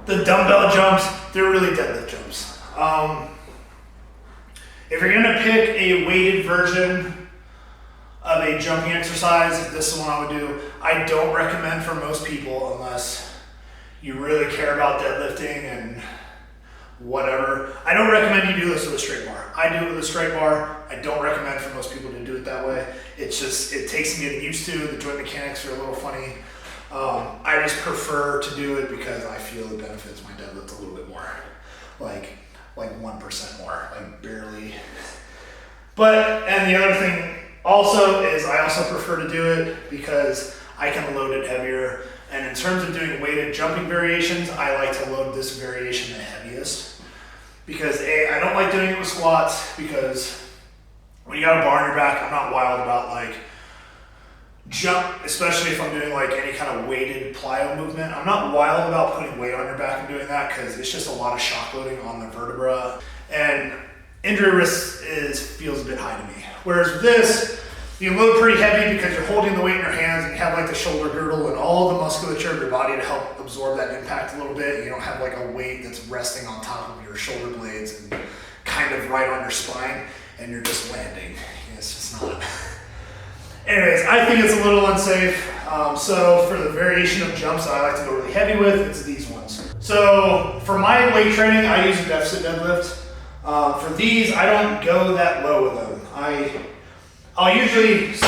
the dumbbell jumps, they're really deadlift jumps. If you're gonna pick a weighted version of a jumping exercise, this is one I would do. I don't recommend for most people unless you really care about deadlifting and whatever. I don't recommend you do this with a straight bar. I do it with a straight bar. I don't recommend for most people to do it that way. It's just, it takes some getting used to. The joint mechanics are a little funny. I just prefer to do it because I feel it benefits my deadlift a little bit more. Like 1% more, like barely. But, and the other thing also is I also prefer to do it because I can load it heavier. And in terms of doing weighted jumping variations, I like to load this variation the heaviest. Because I don't like doing it with squats because when you got a bar on your back, I'm not wild about like jump, especially if I'm doing like any kind of weighted plyo movement. I'm not wild about putting weight on your back and doing that because it's just a lot of shock loading on the vertebra. And injury risk feels a bit high to me. Whereas with this, you load pretty heavy because you're holding the weight in your hands and you have like the shoulder girdle and all the musculature of your body to help absorb that impact a little bit. You don't have like a weight that's resting on top of your shoulder blades and kind of right on your spine and you're just landing. It's just not. Anyways, I think it's a little unsafe. So for the variation of jumps I like to go really heavy with, it's these ones. So for my weight training, I use a deficit deadlift. For these, I don't go that low with them. I'll usually, so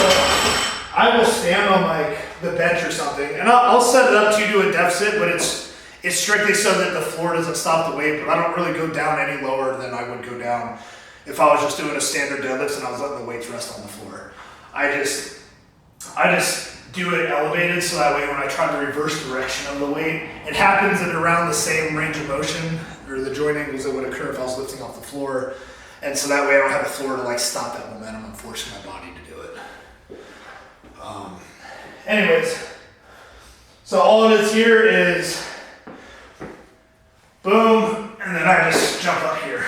I will stand on like the bench or something, and I'll set it up to do a deficit, but it's strictly so that the floor doesn't stop the weight, but I don't really go down any lower than I would go down if I was just doing a standard deadlift and I was letting the weights rest on the floor. I just do it elevated so that way when I try to reverse direction of the weight, it happens at around the same range of motion or the joint angles that would occur if I was lifting off the floor. And so that way I don't have the floor to like stop that momentum. I'm forcing my body to do it. Anyways, so all it is here is boom, and then I just jump up here.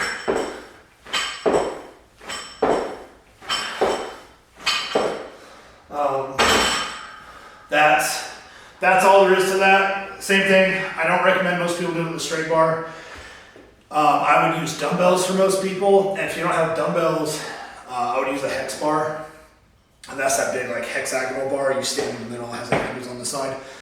That's all there is to that. Same thing, I don't recommend most people do it with a straight bar. I would use dumbbells for most people, and if you don't have dumbbells, I would use a hex bar. And that's that big like hexagonal bar, you stand in the middle, it has the handles on the side.